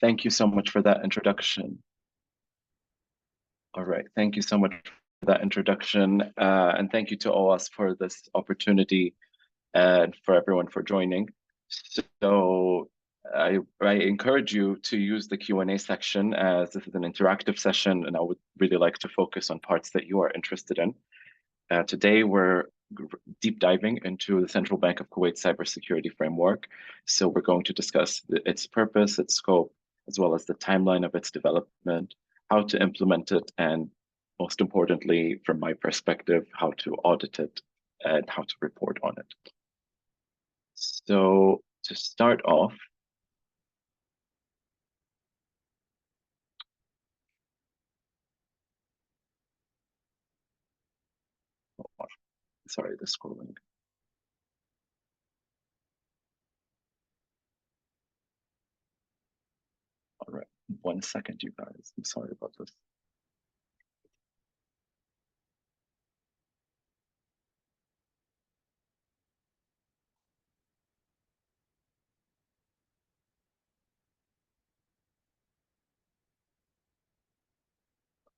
Thank you so much for that introduction. All right, thank you so much for that introduction. And thank you to OWASP for this opportunity and for everyone for joining. So I encourage you to use the Q&A section, as this is an interactive session, and I would really like to focus on parts that you are interested in. Today, we're deep diving into the Central Bank of Kuwait cybersecurity framework. So we're going to discuss its purpose, its scope, as well as the timeline of its development, how to implement it, and most importantly, from my perspective, how to audit it and how to report on it. So to start off, sorry, the scrolling. All right, 1 second, you guys. I'm sorry about this.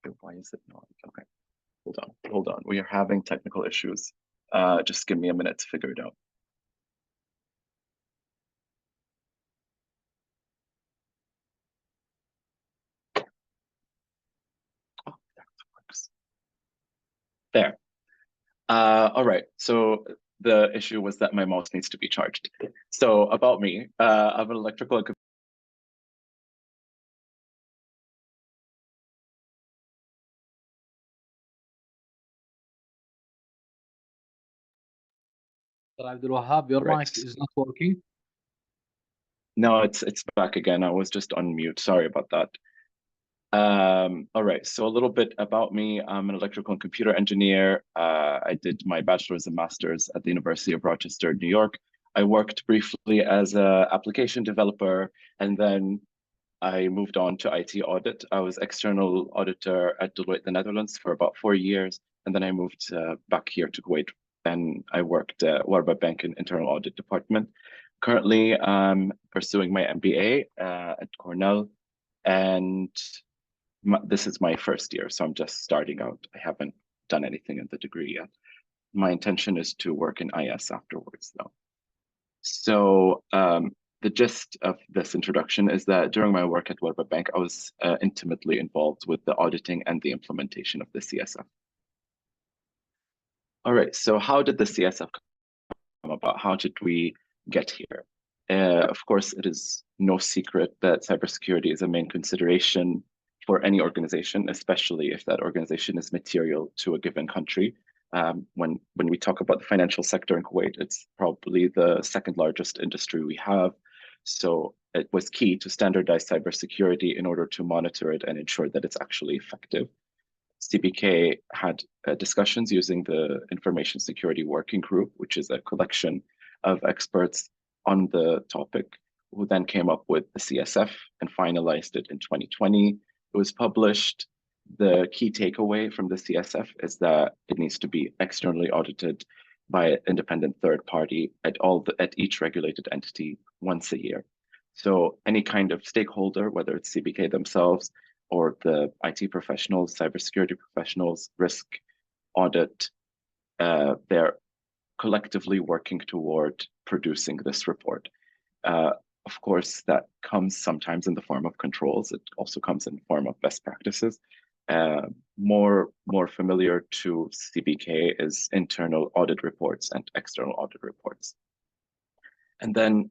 Okay, why is it not? Okay, hold on. We are having technical issues. Just give me a minute to figure it out. Oh, that works. There. All right. So the issue was that my mouse needs to be charged. So about me, I'm an electrical and Abdulwahab, your right. mic is not working. No, it's back again. I was just on mute. Sorry about that. All right, so a little bit about me. I'm an electrical and computer engineer. I did my bachelor's and master's at the University of Rochester, New York. I worked briefly as an application developer, and then I moved on to IT audit. I was external auditor at Deloitte, the Netherlands, for about 4 years, and then I moved back here to Kuwait, and I worked at Wahab Bank in internal audit department. Currently, I'm pursuing my MBA at Cornell, and this is my first year, so I'm just starting out. I haven't done anything in the degree yet. My intention is to work in IS afterwards, though. So the gist of this introduction is that during my work at Wahab Bank, I was intimately involved with the auditing and the implementation of the CSF. All right, so how did the CSF come about? How did we get here? Of course, it is no secret that cybersecurity is a main consideration for any organization, especially if that organization is material to a given country. When we talk about the financial sector in Kuwait, it's probably the second largest industry we have. So it was key to standardize cybersecurity in order to monitor it and ensure that it's actually effective. CBK had discussions using the Information Security Working Group, which is a collection of experts on the topic, who then came up with the CSF and finalized it in 2020. It was published. The key takeaway from the CSF is that it needs to be externally audited by an independent third party at each regulated entity once a year. So any kind of stakeholder, whether it's CBK themselves or the IT professionals, cybersecurity professionals, risk audit, they're collectively working toward producing this report. Of course, that comes sometimes in the form of controls. It also comes in the form of best practices. More familiar to CBK is internal audit reports and external audit reports. And then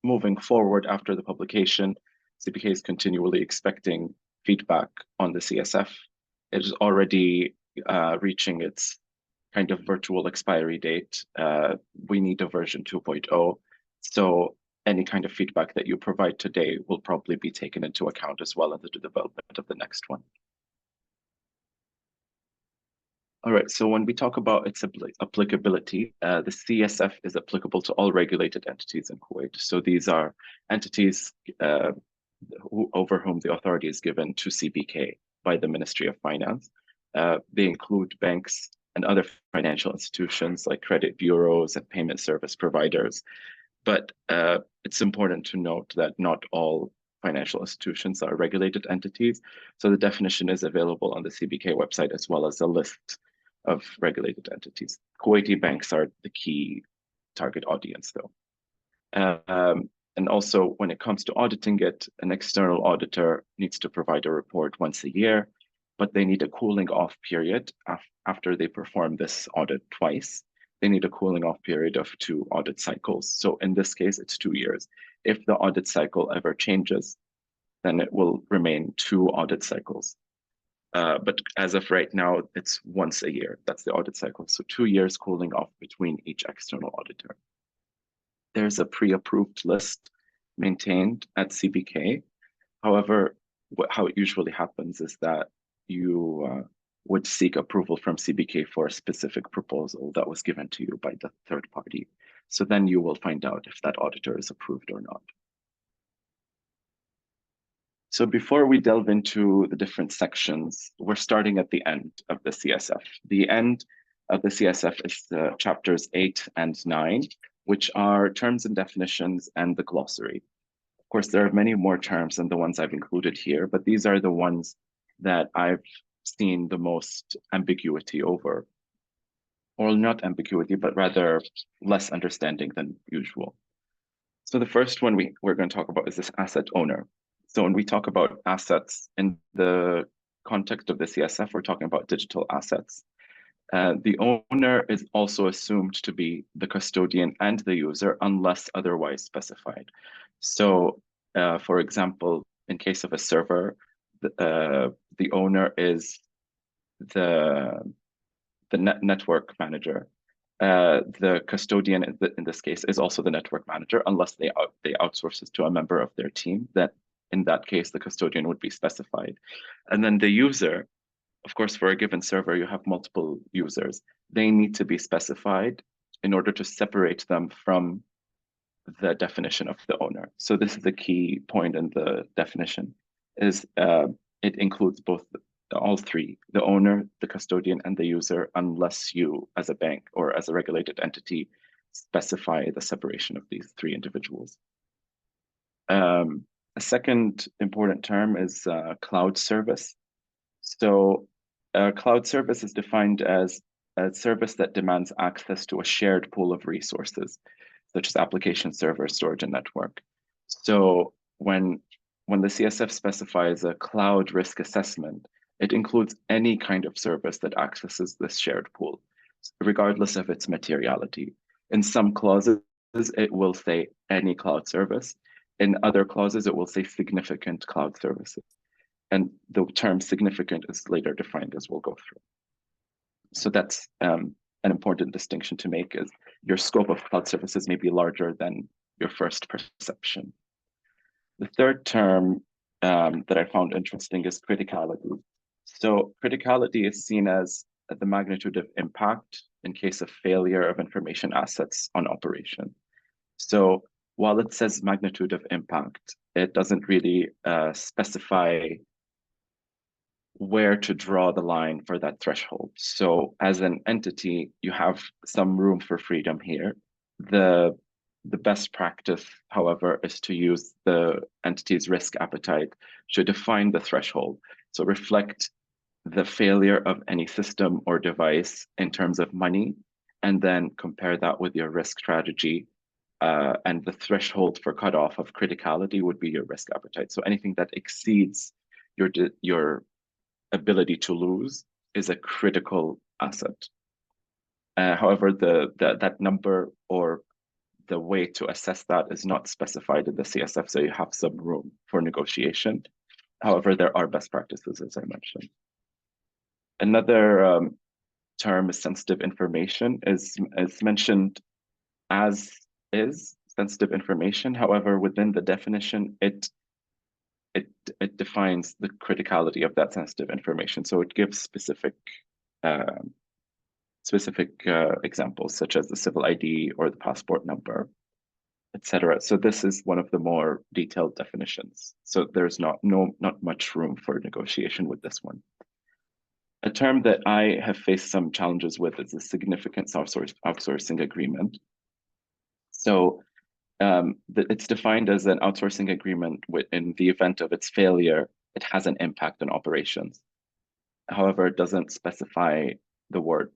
moving forward after the publication, CBK is continually expecting feedback on the CSF. It is already reaching its kind of virtual expiry date. We need a version 2.0. So any kind of feedback that you provide today will probably be taken into account as well in the development of the next one. All right, so when we talk about its applicability, the CSF is applicable to all regulated entities in Kuwait. So these are entities over whom the authority is given to CBK by the Ministry of Finance. They include banks and other financial institutions like credit bureaus and payment service providers. But it's important to note that not all financial institutions that are regulated entities. So the definition is available on the CBK website as well as a list of regulated entities. Kuwaiti banks are the key target audience though. And also when it comes to auditing it, an external auditor needs to provide a report once a year, but they need a cooling off period after they perform this audit twice. They need a cooling off period of 2 audit cycles. So in this case, it's 2 years. If the audit cycle ever changes, then it will remain 2 audit cycles. But as of right now, it's once a year. That's the audit cycle. So 2 years cooling off between each external auditor. There's a pre-approved list maintained at CBK. However, how it usually happens is that you would seek approval from CBK for a specific proposal that was given to you by the third party. So then you will find out if that auditor is approved or not. So before we delve into the different sections, we're starting at the end of the CSF. The end of the CSF is chapters 8 and 9, which are terms and definitions and the glossary. Of course, there are many more terms than the ones I've included here, but these are the ones that I've seen the most ambiguity over, or not ambiguity, but rather less understanding than usual. So the first one we're going to talk about is this asset owner. So when we talk about assets in the context of the CSF, we're talking about digital assets. The owner is also assumed to be the custodian and the user unless otherwise specified. So, for example, in case of a server, the owner is the network manager. The custodian in this case is also the network manager unless they outsource this to a member of their team. That in that case, the custodian would be specified. And then the user, of course, for a given server, you have multiple users. They need to be specified in order to separate them from the definition of the owner. So this is the key point in the definition, is it includes all three, the owner, the custodian, and the user, unless you, as a bank or as a regulated entity, specify the separation of these 3 individuals. A second important term is cloud service. So cloud service is defined as a service that demands access to a shared pool of resources, such as application, server, storage, and network. So when the CSF specifies a cloud risk assessment, it includes any kind of service that accesses this shared pool, regardless of its materiality. In some clauses, it will say any cloud service. In other clauses, it will say significant cloud services. And the term significant is later defined, as we'll go through. So that's an important distinction to make, is your scope of cloud services may be larger than your first perception. The third term that I found interesting is criticality. So criticality is seen as the magnitude of impact in case of failure of information assets on operation. So while it says magnitude of impact, it doesn't really specify where to draw the line for that threshold. So as an entity, you have some room for freedom here. The best practice, however, is to use the entity's risk appetite to define the threshold. So reflect the failure of any system or device in terms of money, and then compare that with your risk strategy. And the threshold for cutoff of criticality would be your risk appetite. So anything that exceeds your ability to lose is a critical asset. However, that number or the way to assess that is not specified in the CSF, so you have some room for negotiation. However, there are best practices, as I mentioned. Another term is sensitive information, is mentioned as is sensitive information. However, within the definition, it defines the criticality of that sensitive information. So it gives specific examples, such as the civil ID or the passport number, etc. So this is one of the more detailed definitions. So there's not much room for negotiation with this one. A term that I have faced some challenges with is the significant outsourcing agreement. So It's defined as an outsourcing agreement in the event of its failure, it has an impact on operations. However, it doesn't specify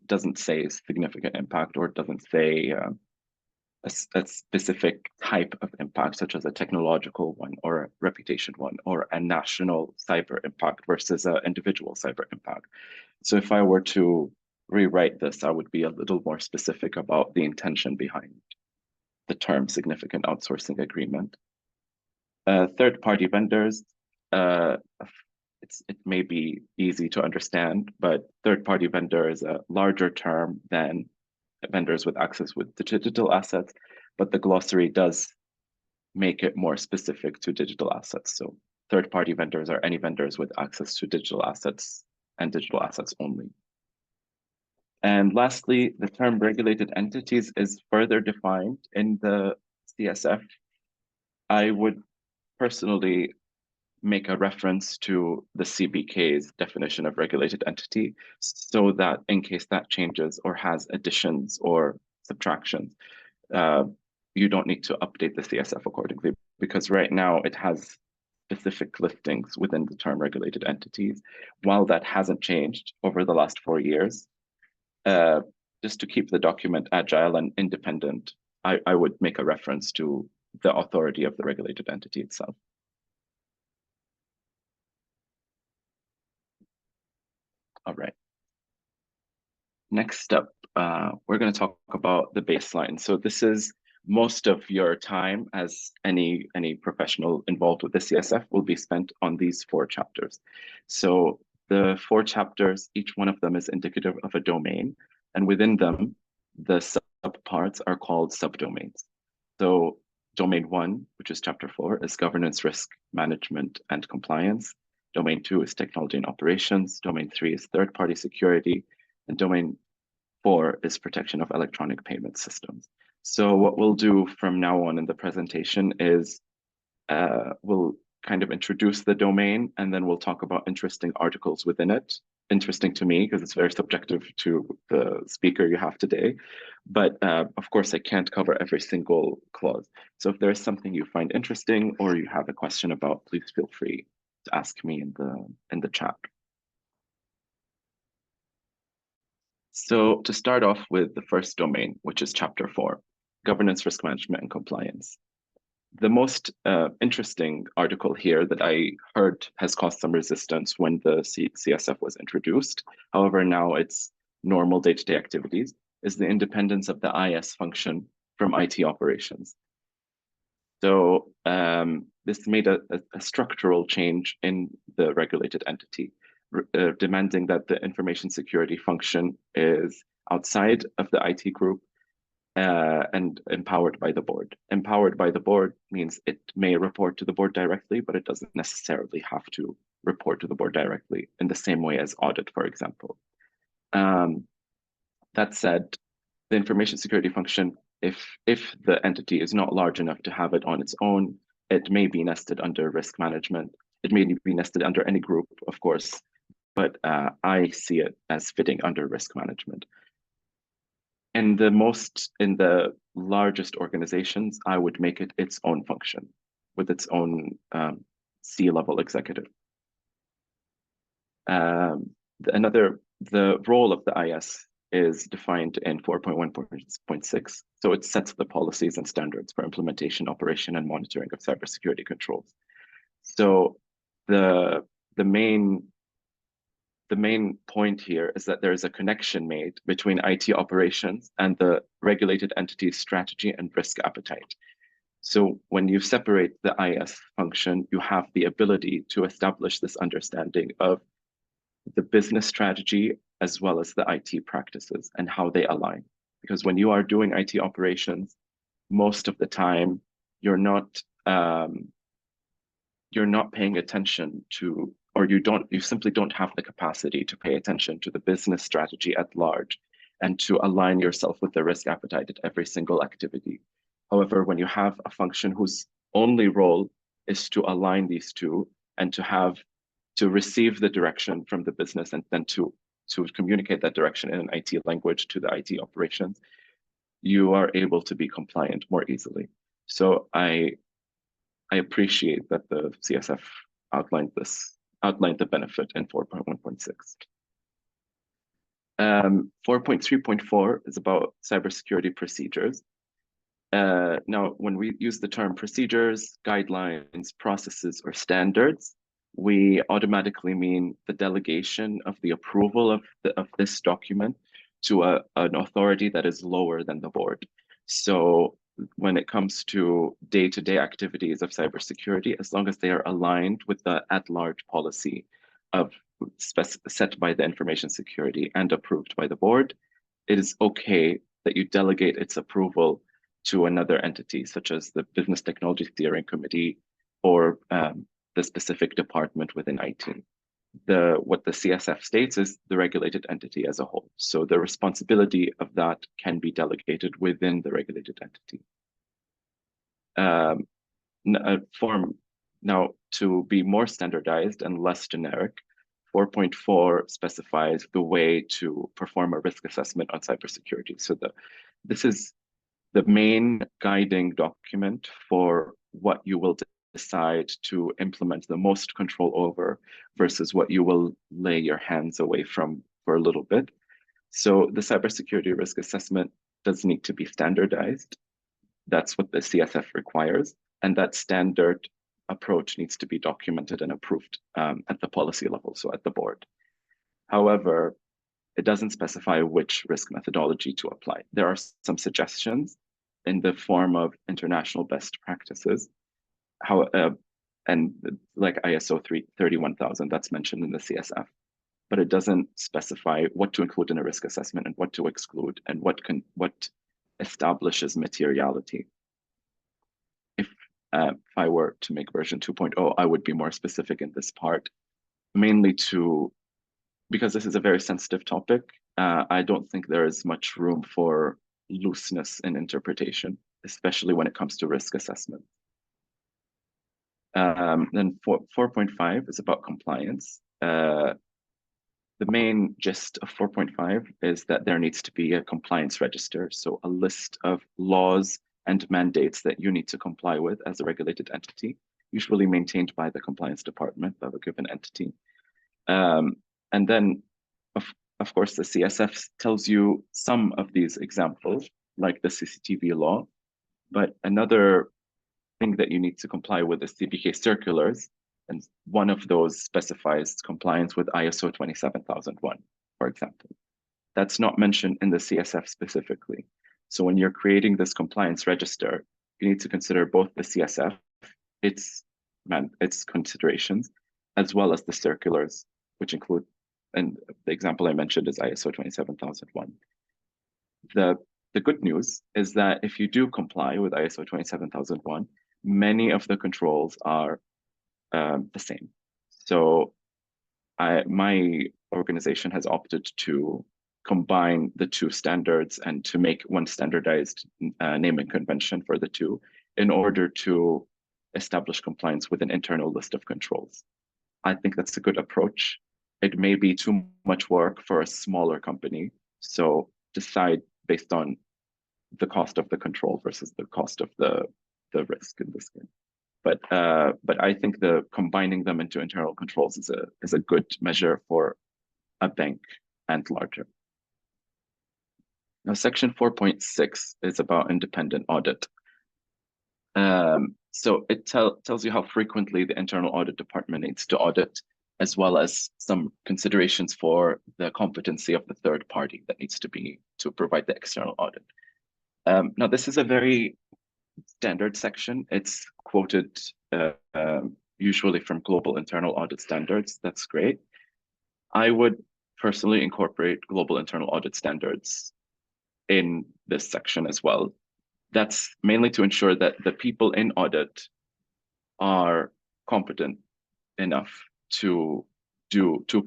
doesn't say significant impact, or it doesn't say a specific type of impact, such as a technological one or a reputation one or a national cyber impact versus an individual cyber impact. So if I were to rewrite this, I would be a little more specific about the intention behind the term significant outsourcing agreement. Third-party vendors, it may be easy to understand, but third-party vendor is a larger term than vendors with access with digital assets, but the glossary does make it more specific to digital assets. So third-party vendors are any vendors with access to digital assets and digital assets only. And lastly, the term regulated entities is further defined in the CSF. I would personally make a reference to the CBK's definition of regulated entity, so that in case that changes or has additions or subtractions, you don't need to update the CSF accordingly, because right now it has specific listings within the term regulated entities. While that hasn't changed over the last 4 years, just to keep the document agile and independent, I would make a reference to the authority of the regulated entity itself. All right. Next up, we're going to talk about the baseline. So this is most of your time as any professional involved with the CSF will be spent on these 4 chapters. So the 4 chapters, each one of them is indicative of a domain, and within them, the subparts are called subdomains. So domain 1, which is chapter 4, is governance, risk management, and compliance. Domain 2 is technology and operations. Domain 3 is third-party security. And domain 4 is protection of electronic payment systems. So what we'll do from now on in the presentation is we'll kind of introduce the domain, and then we'll talk about interesting articles within it. Interesting to me because it's very subjective to the speaker you have today. But of course, I can't cover every single clause. So if there is something you find interesting or you have a question about, please feel free to ask me in the chat. So to start off with the first domain, which is chapter 4, governance, risk management, and compliance. The most interesting article here that I heard has caused some resistance when the CSF was introduced, however, now it's normal day-to-day activities, is the independence of the IS function from IT operations. So this made a structural change in the regulated entity, demanding that the information security function is outside of the IT group and empowered by the board. Empowered by the board means it may report to the board directly, but it doesn't necessarily have to report to the board directly in the same way as audit, for example. That said, the information security function, if the entity is not large enough to have it on its own, it may be nested under risk management. It may be nested under any group, of course, but I see it as fitting under risk management. In the largest organizations, I would make it its own function with its own C-level executive. The role of the IS is defined in 4.1.6. So it sets the policies and standards for implementation, operation, and monitoring of cybersecurity controls. So the main point here is that there is a connection made between IT operations and the regulated entity's strategy and risk appetite. So when you separate the IS function, you have the ability to establish this understanding of the business strategy as well as the IT practices and how they align. Because when you are doing IT operations, most of the time you're not paying attention to, or you simply don't have the capacity to pay attention to the business strategy at large and to align yourself with the risk appetite at every single activity. However, when you have a function whose only role is to align these two and to receive the direction from the business and then to communicate that direction in an IT language to the IT operations, you are able to be compliant more easily. So I appreciate that the CSF outlined the benefit in 4.1.6. 4.3.4 is about cybersecurity procedures. Now, when we use the term procedures, guidelines, processes, or standards, we automatically mean the delegation of the approval of this document to an authority that is lower than the board. So when it comes to day-to-day activities of cybersecurity, as long as they are aligned with the at-large policy of set by the information security and approved by the board, it is okay that you delegate its approval to another entity, such as the Business Technology Steering Committee or the specific department within IT. What the CSF states is the regulated entity as a whole. So the responsibility of that can be delegated within the regulated entity. Now, to be more standardized and less generic, 4.4 specifies the way to perform a risk assessment on cybersecurity. So this is the main guiding document for what you will decide to implement the most control over versus what you will lay your hands away from for a little bit. So the cybersecurity risk assessment does need to be standardized. That's what the CSF requires. And that standard approach needs to be documented and approved at the policy level, so at the board. However, it doesn't specify which risk methodology to apply. There are some suggestions in the form of international best practices, and like ISO 31000, that's mentioned in the CSF, but it doesn't specify what to include in a risk assessment and what to exclude and what establishes materiality. If I were to make version 2.0, I would be more specific in this part, mainly because this is a very sensitive topic. I don't think there is much room for looseness in interpretation, especially when it comes to risk assessment. Then 4.5 is about compliance. The main gist of 4.5 is that there needs to be a compliance register, so a list of laws and mandates that you need to comply with as a regulated entity, usually maintained by the compliance department of a given entity. And then, of course, the CSF tells you some of these examples, like the CCTV law, but another thing that you need to comply with is CBK circulars, and one of those specifies compliance with ISO 27001, for example. That's not mentioned in the CSF specifically. So when you're creating this compliance register, you need to consider both the CSF, its considerations, as well as the circulars, which include, and the example I mentioned is ISO 27001. The good news is that if you do comply with ISO 27001, many of the controls are the same. So my organization has opted to combine the two standards and to make one standardized naming convention for the two in order to establish compliance with an internal list of controls. I think that's a good approach. It may be too much work for a smaller company, so decide based on the cost of the control versus the cost of the risk in this case. But I think combining them into internal controls is a good measure for a bank and larger. Now, section 4.6 is about independent audit. So it tells you how frequently the internal audit department needs to audit, as well as some considerations for the competency of the third party that needs to provide the external audit. Now, this is a very standard section. It's quoted usually from global internal audit standards. That's great. I would personally incorporate global internal audit standards in this section as well. That's mainly to ensure that the people in audit are competent enough to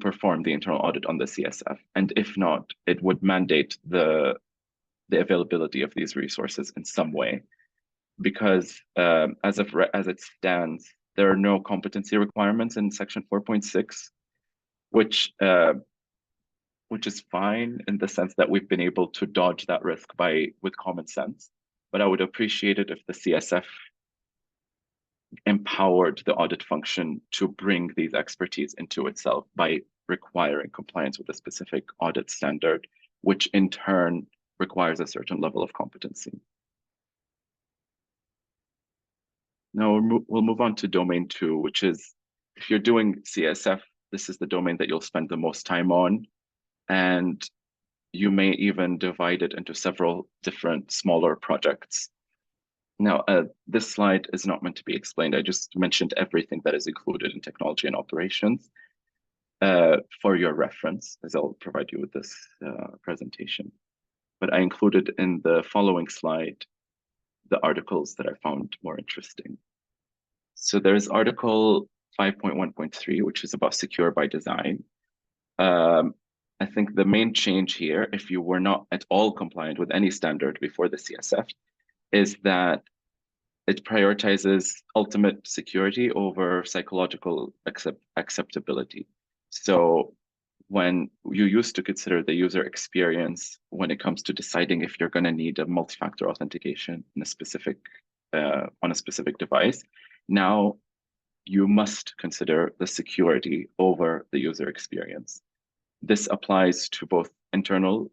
perform the internal audit on the CSF. And if not, it would mandate the availability of these resources in some way. Because as it stands, there are no competency requirements in section 4.6, which is fine in the sense that we've been able to dodge that risk with common sense. but I would appreciate it if the CSF empowered the audit function to bring these expertise into itself by requiring compliance with a specific audit standard, which in turn requires a certain level of competency. Now we'll move on to domain 2, which is if you're doing CSF, this is the domain that you'll spend the most time on, and you may even divide it into several different smaller projects. Now, this slide is not meant to be explained. I just mentioned everything that is included in technology and operations for your reference, as I'll provide you with this presentation. But I included in the following slide the articles that I found more interesting. So there's article 5.1.3, which is about secure by design. I think the main change here, if you were not at all compliant with any standard before the CSF, is that it prioritizes ultimate security over psychological acceptability. So when you used to consider the user experience when it comes to deciding if you're going to need a multi-factor authentication in a specific on a specific device, now you must consider the security over the user experience. This applies to both internal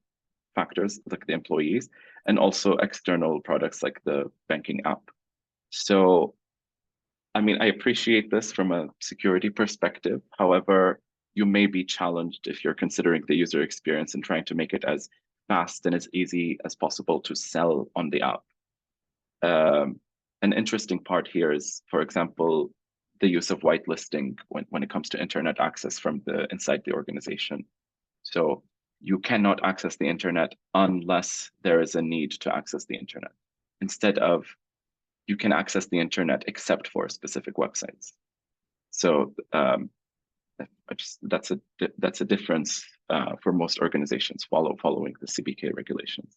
factors like the employees and also external products like the banking app. So, I mean, I appreciate this from a security perspective. However, you may be challenged if you're considering the user experience and trying to make it as fast and as easy as possible to sell on the app. An interesting part here is, for example, the use of whitelisting when it comes to internet access from inside the organization. So you cannot access the internet unless there is a need to access the internet, instead of you can access the internet except for specific websites. So that's a difference for most organizations following the CBK regulations.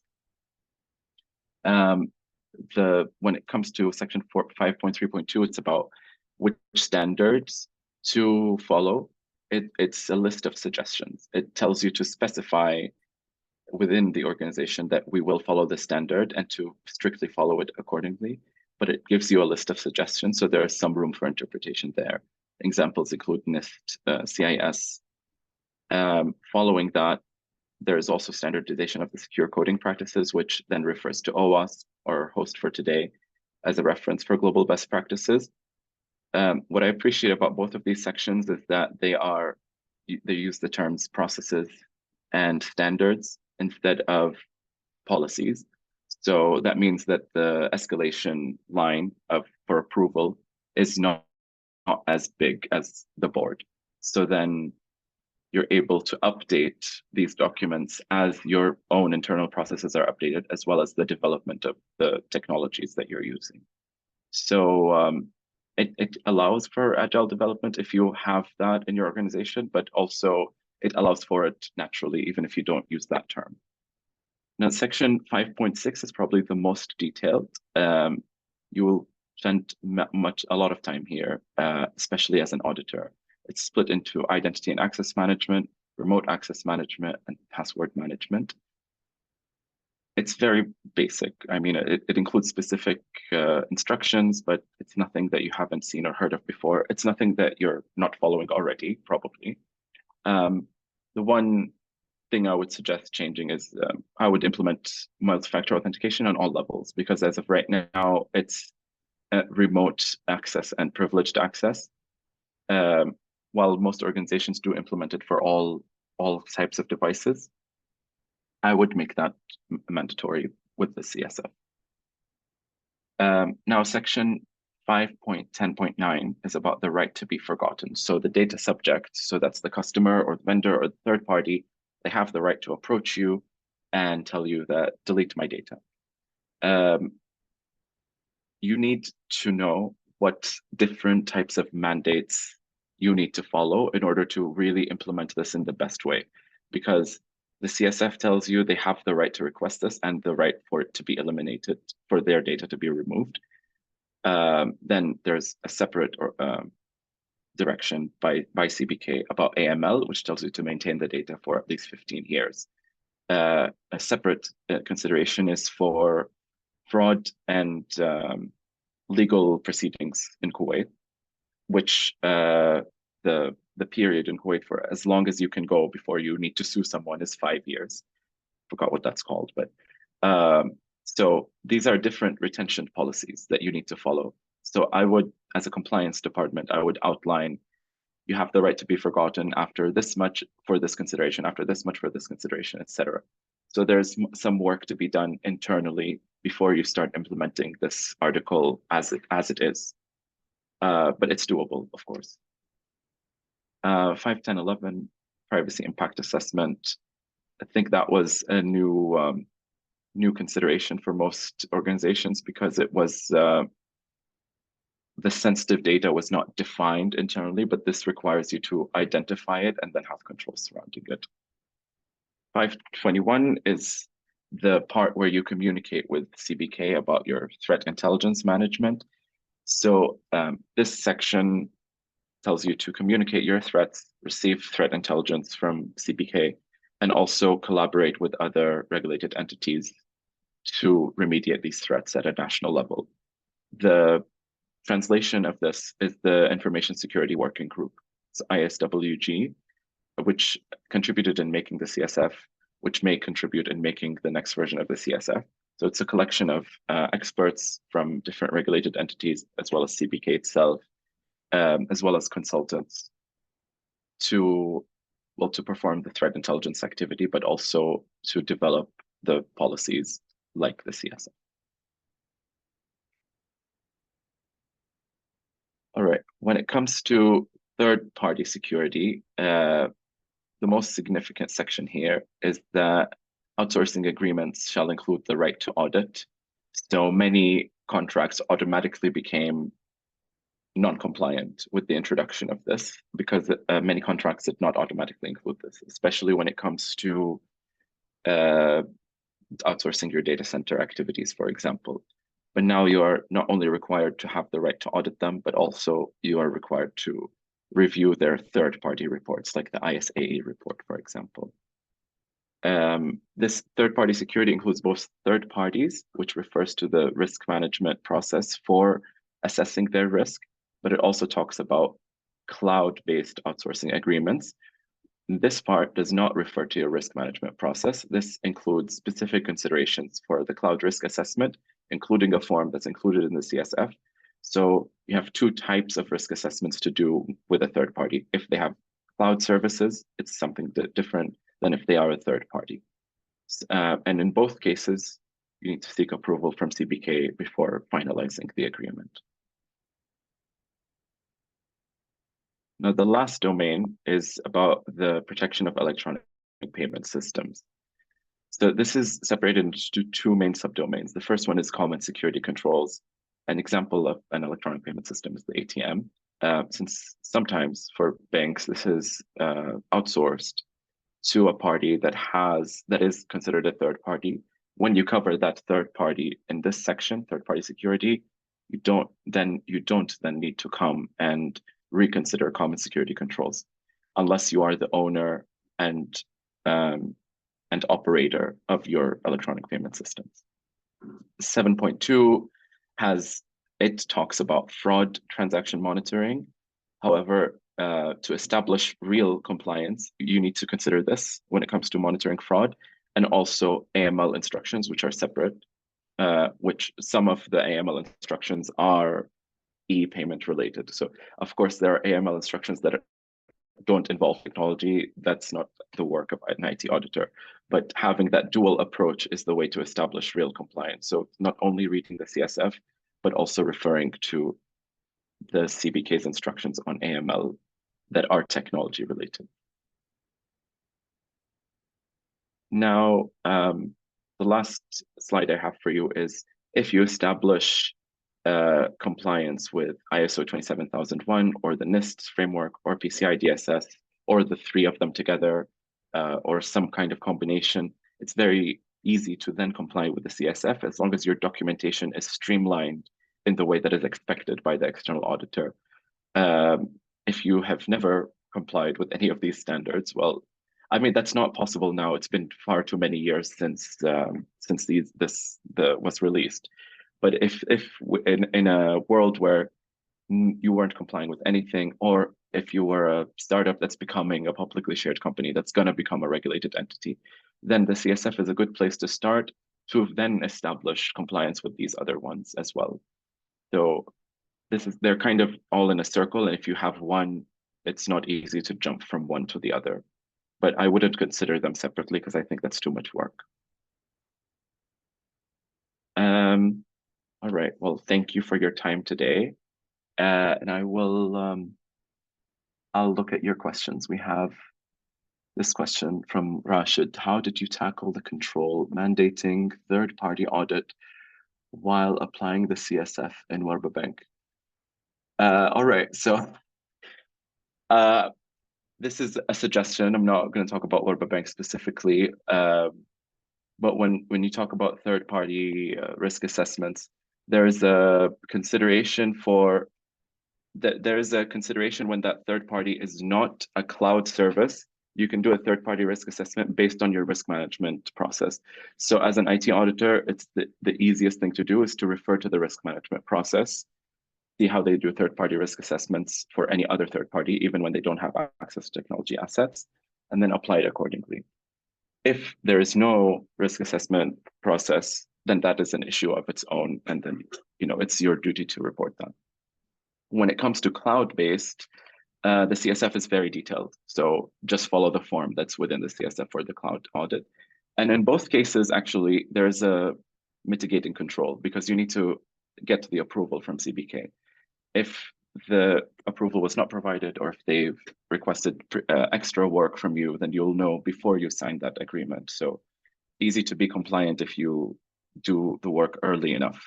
When it comes to section 5.3.2, it's about which standards to follow. It's a list of suggestions. It tells you to specify within the organization that we will follow the standard and to strictly follow it accordingly, but it gives you a list of suggestions, so there is some room for interpretation there. Examples include NIST, CIS. Following that, there is also standardization of the secure coding practices, which then refers to OWASP, or host for today, as a reference for global best practices. What I appreciate about both of these sections is that they use the terms processes and standards instead of policies. So that means that the escalation line for approval is not as big as the board. So then you're able to update these documents as your own internal processes are updated, as well as the development of the technologies that you're using. So it allows for agile development if you have that in your organization, but also it allows for it naturally, even if you don't use that term. Now, section 5.6 is probably the most detailed. You will spend a lot of time here, especially as an auditor. It's split into identity and access management, remote access management, and password management. It's very basic. I mean, it includes specific instructions, but it's nothing that you haven't seen or heard of before. It's nothing that you're not following already, probably. The one thing I would suggest changing is I would implement multi-factor authentication on all levels, because as of right now, it's remote access and privileged access. While most organizations do implement it for all types of devices, I would make that mandatory with the CSF. Now, section 5.10.9 is about the right to be forgotten. So the data subject, so that's the customer or the vendor or the third party, they have the right to approach you and tell you that delete my data. You need to know what different types of mandates you need to follow in order to really implement this in the best way, because the CSF tells you they have the right to request this and the right for it to be eliminated, for their data to be removed. Then there's a separate direction by CBK about AML, which tells you to maintain the data for at least 15 years. A separate consideration is for fraud and legal proceedings in Kuwait, which the period in Kuwait for as long as you can go before you need to sue someone is 5 years. Forgot what that's called, but so these are different retention policies that you need to follow. So I would, as a compliance department, I would outline you have the right to be forgotten after this much for this consideration, after this much for this consideration, etc. So there's some work to be done internally before you start implementing this article as it is. But it's doable, of course. 5.10.11 privacy impact assessment. I think that was a new consideration for most organizations because it was the sensitive data was not defined internally, but this requires you to identify it and then have controls surrounding it. 5.21 is the part where you communicate with CBK about your threat intelligence management. So this section tells you to communicate your threats, receive threat intelligence from CBK, and also collaborate with other regulated entities to remediate these threats at a national level. The translation of this is the Information Security Working Group, it's ISWG, which contributed in making the CSF, which may contribute in making the next version of the CSF. So it's a collection of experts from different regulated entities, as well as CBK itself, as well as consultants to perform the threat intelligence activity, but also to develop the policies like the CSF. All right, when it comes to third-party security, the most significant section here is that outsourcing agreements shall include the right to audit. So many contracts automatically became non-compliant with the introduction of this because many contracts did not automatically include this, especially when it comes to outsourcing your data center activities, for example. But now you are not only required to have the right to audit them, but also you are required to review their third-party reports, like the ISAE report, for example. This third-party security includes both third parties, which refers to the risk management process for assessing their risk, but it also talks about cloud-based outsourcing agreements. This part does not refer to your risk management process. This includes specific considerations for the cloud risk assessment, including a form that's included in the CSF. So you have two types of risk assessments to do with a third party. If they have cloud services, it's something different than if they are a third party. And in both cases, you need to seek approval from CBK before finalizing the agreement. Now, the last domain is about the protection of electronic payment systems. So this is separated into two main subdomains. The first one is common security controls. An example of an electronic payment system is the ATM. Since sometimes for banks, this is outsourced to a party that is considered a third party. When you cover that third party in this section, third party security, you don't then need to come and reconsider common security controls unless you are the owner and operator of your electronic payment systems. 7.2 talks about fraud transaction monitoring. However, to establish real compliance, you need to consider this when it comes to monitoring fraud, and also AML instructions, which are separate, which some of the AML instructions are e-payment related. So of course, there are AML instructions that don't involve technology. That's not the work of an IT auditor, but having that dual approach is the way to establish real compliance. So not only reading the CSF, but also referring to the CBK's instructions on AML that are technology related. Now, the last slide I have for you is if you establish compliance with ISO 27001 or the NIST framework or PCI DSS or the three of them together or some kind of combination, it's very easy to then comply with the CSF as long as your documentation is streamlined in the way that is expected by the external auditor. If you have never complied with any of these standards, well, I mean, that's not possible now. It's been far too many years since this was released. But in a world where you weren't complying with anything, or if you were a startup that's becoming a publicly shared company that's going to become a regulated entity, then the CSF is a good place to start to then establish compliance with these other ones as well. So they're kind of all in a circle, and if you have one, it's not easy to jump from one to the other. But I wouldn't consider them separately because I think that's too much work. All right. Well, thank you for your time today. And I'll look at your questions. We have this question from Rashid. How did you tackle the control mandating third-party audit while applying the CSF in Warba Bank? All right. So this is a suggestion. I'm not going to talk about Warba Bank specifically. But when you talk about third-party risk assessments, there's a consideration when that third party is not a cloud service. You can do a third-party risk assessment based on your risk management process. So as an IT auditor, it's the easiest thing to do is to refer to the risk management process, see how they do third-party risk assessments for any other third party, even when they don't have access to technology assets, and then apply it accordingly. If there is no risk assessment process, then that is an issue of its own, and then it's your duty to report that. When it comes to cloud-based, the CSF is very detailed. So just follow the form that's within the CSF for the cloud audit. And in both cases, actually, there's a mitigating control because you need to get the approval from CBK. If the approval was not provided or if they've requested extra work from you, then you'll know before you sign that agreement. So easy to be compliant if you do the work early enough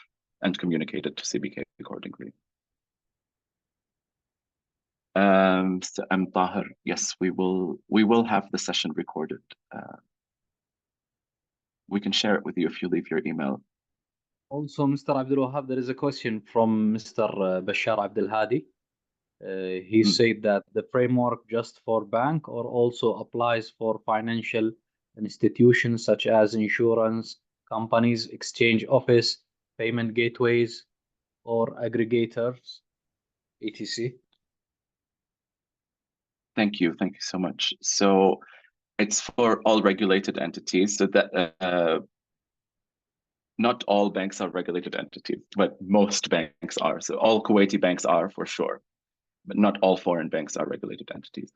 and communicate it to CBK accordingly. So Tahir, yes, we will have the session recorded. We can share it with you if you leave your email. Also, Mr. Abdulwahab, there is a question from Mr. Bashar Abdulhadi. He said that the framework just for bank or also applies for financial institutions such as insurance companies, exchange office, payment gateways, or aggregators, etc. Thank you so much. So it's for all regulated entities. So that not all banks are regulated entities, but most banks are. So all Kuwaiti banks are for sure, but not all foreign banks are regulated entities.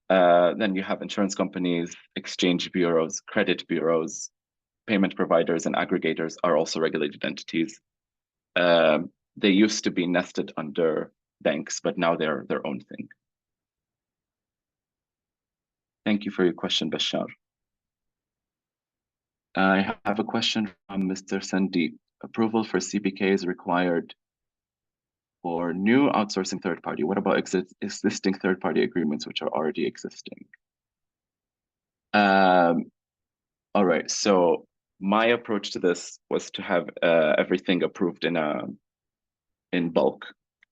Then you have insurance companies, exchange bureaus, credit bureaus, payment providers, and aggregators are also regulated entities. They used to be nested under banks, but now they're their own thing. Thank you for your question, Bashar. I have a question from Mr. Sandeep. Approval for CBK is required for new outsourcing third party. What about existing third party agreements which are already existing? All right. So my approach to this was to have everything approved in bulk.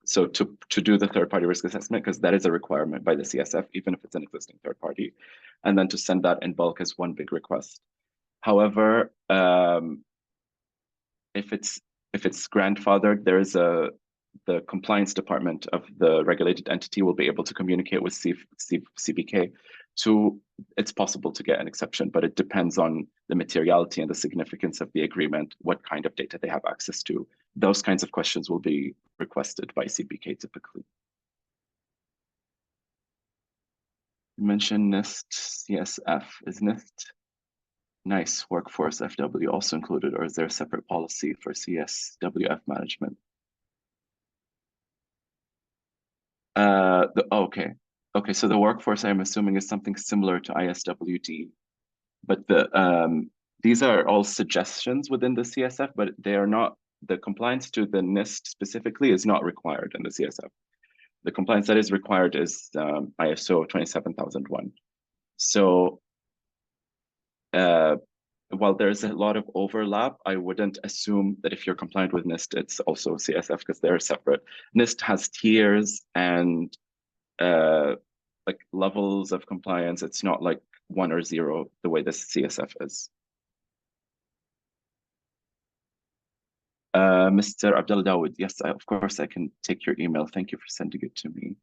So to do the third party risk assessment, because that is a requirement by the CSF, even if it's an existing third party, and then to send that in bulk as one big request. However, if it's grandfathered, there is the compliance department of the regulated entity will be able to communicate with CBK it's possible to get an exception, but it depends on the materiality and the significance of the agreement, what kind of data they have access to. Those kinds of questions will be requested by CBK typically. You mentioned NIST CSF. Is NIST NICE Workforce FW also included, or is there a separate policy for CSWF management? Okay, so the workforce I'm assuming is something similar to ISWD, but these are all suggestions within the CSF, but they are not, the compliance to the NIST specifically is not required in the CSF. The compliance that is required is ISO 27001. So while there's a lot of overlap, I wouldn't assume that if you're compliant with NIST, it's also CSF because they're separate. NIST has tiers and like levels of compliance. It's not like 1 or 0 the way this CSF is. Mr. Abdul Dawood, yes, of course, I can take your email. Thank you for sending it to me.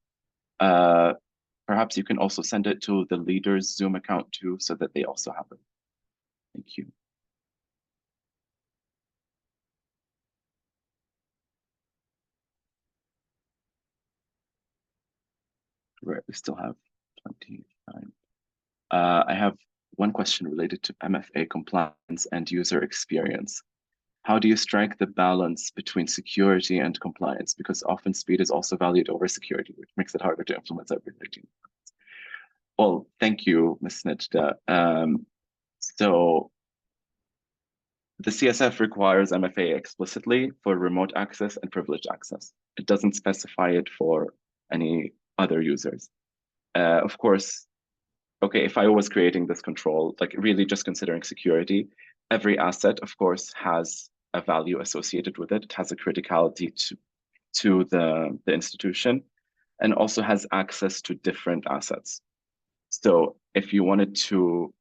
Perhaps you can also send it to the leader's Zoom account too, so that they also have it. Thank you. Right, we still have plenty of time. I have one question related to MFA compliance and user experience. How do you strike the balance between security and compliance? Because often speed is also valued over security, which makes it harder to implement cybersecurity. Well, thank you, Ms. Najda. So the CSF requires MFA explicitly for remote access and privileged access. It doesn't specify it for any other users. Of course, okay, if I was creating this control, like really just considering security, every asset, of course, has a value associated with it. It has a criticality to the institution and also has access to different assets. So if you wanted to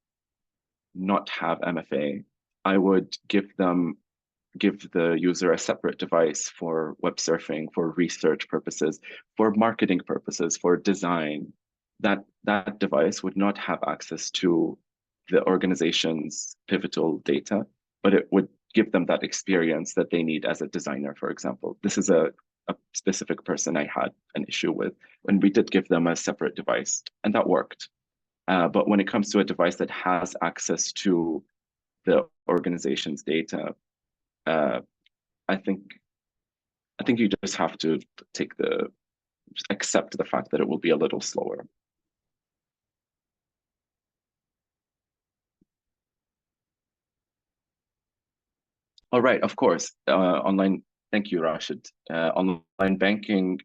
not have MFA, I would give the user a separate device for web surfing, for research purposes, for marketing purposes, for design. That device would not have access to the organization's pivotal data, but it would give them that experience that they need as a designer, for example. This is a specific person I had an issue with when we did give them a separate device, and that worked. But when it comes to a device that has access to the organization's data, I think you just have to accept the fact that it will be a little slower. All right, of course, online. Thank you, Rashid. Online banking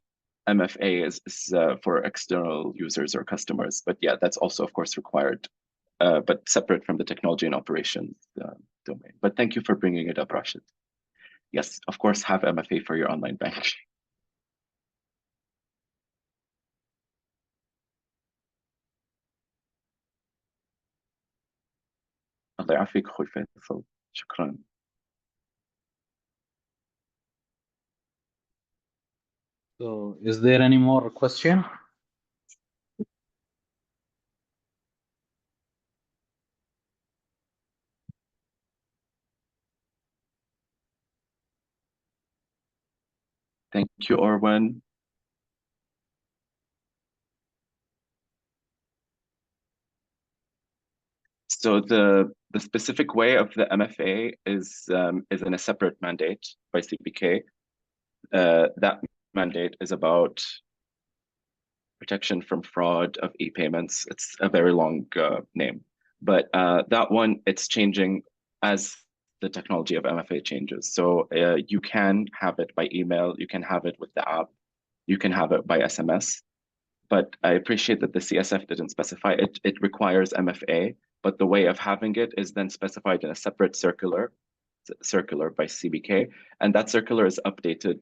MFA is for external users or customers, but yeah, that's also, of course, required, but separate from the technology and operations domain. But thank you for bringing it up, Rashid. Yes, of course, have MFA for your online bank. الله يعافيك أخوي فيصل. شكرا. So, is there any more question? Thank you, Orwen. So the specific way of the MFA is in a separate mandate by CBK. That mandate is about protection from fraud of e-payments. It's a very long name, but that one, it's changing as the technology of MFA changes. So you can have it by email, you can have it with the app, you can have it by SMS. But I appreciate that the CSF didn't specify it. It requires MFA, but the way of having it is then specified in a separate circular by CBK, and that circular is updated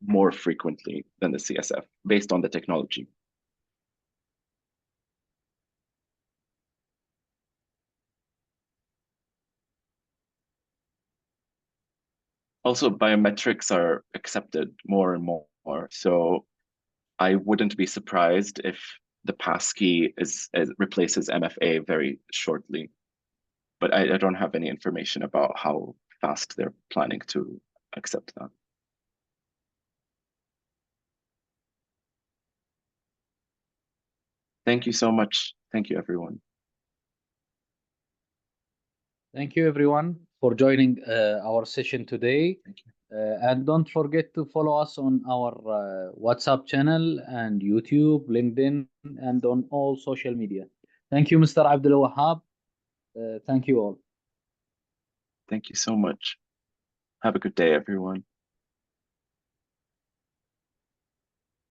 more frequently than the CSF based on the technology. Also, biometrics are accepted more and more, so I wouldn't be surprised if the passkey replaces MFA very shortly. But I don't have any information about how fast they're planning to accept that. Thank you so much. Thank you, everyone. Thank you, everyone, for joining our session today. Thank you. And don't forget to follow us on our WhatsApp channel and YouTube, LinkedIn, and on all social media. Thank you, Mr. Abdulwahab. Thank you all. Thank you so much. Have a good day, everyone.